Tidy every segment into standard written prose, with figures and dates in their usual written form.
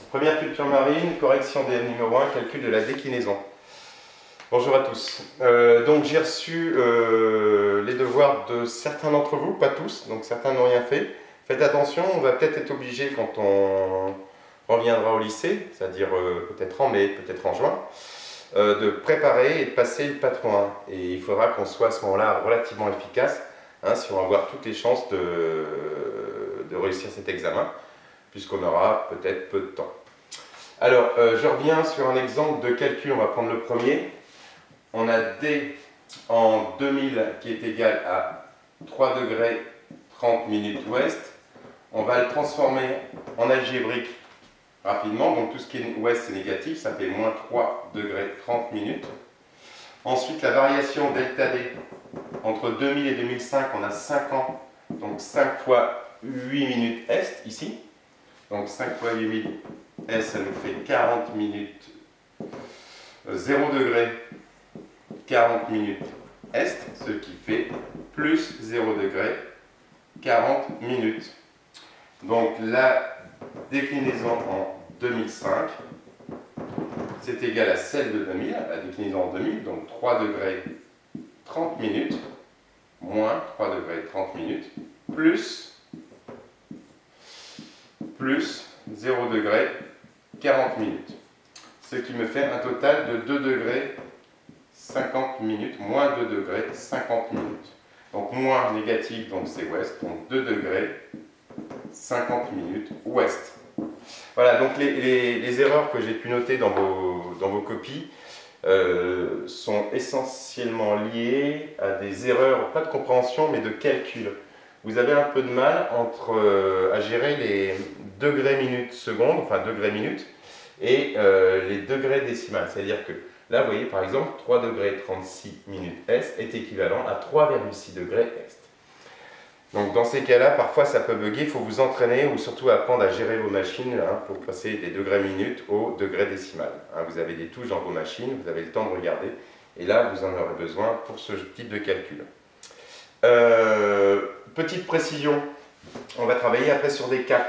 Première culture marine, correction DM numéro 1, calcul de la déclinaison. Bonjour à tous. Donc j'ai reçu les devoirs de certains d'entre vous, pas tous, donc certains n'ont rien fait. Faites attention, on va peut-être être obligé quand on reviendra au lycée, c'est-à-dire peut-être en mai, peut-être en juin, de préparer et de passer le patron 1. Et il faudra qu'on soit à ce moment-là relativement efficace, si on va avoir toutes les chances de réussir cet examen, puisqu'on aura peut-être peu de temps. Alors, je reviens sur un exemple de calcul, on va prendre le premier. On a D en 2000 qui est égal à 3 degrés 30 minutes ouest. On va le transformer en algébrique rapidement. Donc tout ce qui est ouest c'est négatif, ça fait moins 3 degrés 30 minutes. Ensuite la variation delta D entre 2000 et 2005, on a 5 ans. Donc 5 fois 8 minutes est ici. Donc 5 fois 8 minutes est, ça nous fait 40 minutes 0 degré 40 minutes est, ce qui fait plus 0 degré 40 minutes. Donc la déclinaison en 2005, c'est égal à celle de 2000, la déclinaison en 2000, donc 3 degrés 30 minutes, moins 3 degrés 30 minutes, plus 0 degré 40 minutes. Ce qui me fait un total de 2 degrés 50 minutes, moins 2 degrés 50 minutes. Donc moins négatif, donc c'est ouest, donc 2 degrés 50 minutes ouest. Voilà, donc les erreurs que j'ai pu noter dans vos copies sont essentiellement liées à des erreurs, pas de compréhension, mais de calcul. Vous avez un peu de mal à gérer les degrés minutes secondes, enfin degrés minutes, et les degrés décimales. C'est-à-dire que là, vous voyez, par exemple, 3 degrés 36 minutes est est équivalent à 3,6 degrés est. Donc dans ces cas-là, parfois ça peut bugger, il faut vous entraîner ou surtout apprendre à gérer vos machines pour passer des degrés minutes au degré décimal. Vous avez des touches dans vos machines, vous avez le temps de regarder, et là vous en aurez besoin pour ce type de calcul. Petite précision, on va travailler après sur des caps.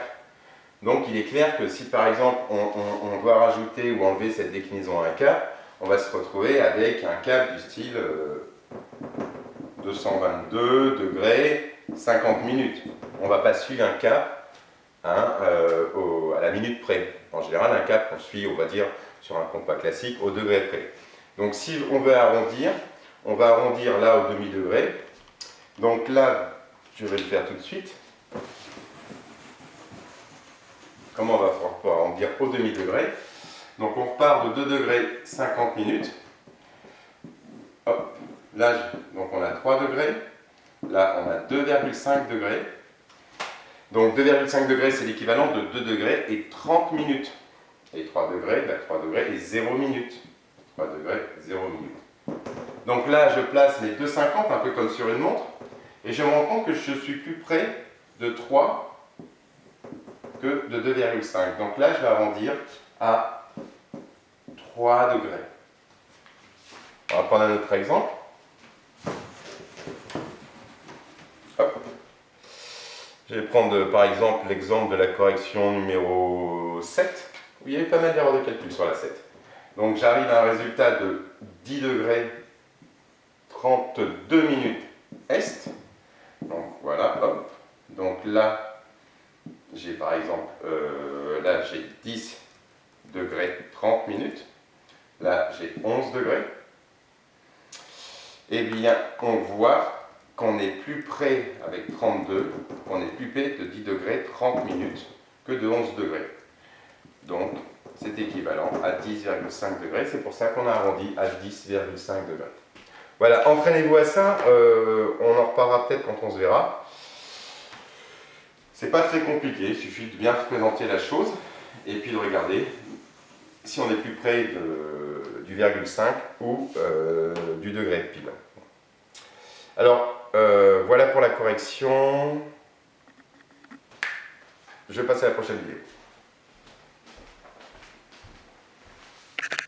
Donc il est clair que si par exemple on doit rajouter ou enlever cette déclinaison à un cap, on va se retrouver avec un cap du style 222 degrés 50 minutes. On ne va pas suivre un cap à la minute près. En général, un cap, on suit, on va dire, sur un compas classique, au degré près. Donc si on veut arrondir, on va arrondir là au demi-degré. Donc là, je vais le faire tout de suite. Comment on va pouvoir arrondir au demi-degré? Donc on repart de 2 degrés 50 minutes. Hop, là, donc on a 3 degrés. Là, on a 2,5 degrés. Donc 2,5 degrés, c'est l'équivalent de 2 degrés et 30 minutes. Et 3 degrés, 3 degrés et 0 minutes. 3 degrés, 0 minutes. Donc là, je place les 2,50, un peu comme sur une montre. Et je me rends compte que je suis plus près de 3 que de 2,5. Donc là, je vais arrondir à 3 degrés. On va prendre un autre exemple. Je vais prendre par exemple l'exemple de la correction numéro 7, où il y avait pas mal d'erreurs de calcul sur la 7. Donc j'arrive à un résultat de 10 degrés 32 minutes est. Donc voilà, hop. Donc là, j'ai par exemple, là j'ai 10 degrés 30 minutes. Là j'ai 11 degrés. Eh bien, on voit qu'on est plus près avec 32, qu'on est plus près de 10 degrés 30 minutes que de 11 degrés. Donc, c'est équivalent à 10,5 degrés. C'est pour ça qu'on a arrondi à 10,5 degrés. Voilà, entraînez-vous à ça. On en reparlera peut-être quand on se verra. C'est pas très compliqué. Il suffit de bien représenter la chose et puis de regarder si on est plus près du virgule 5 ou du degré pile. Alors, voilà pour la correction. Je passe à la prochaine vidéo.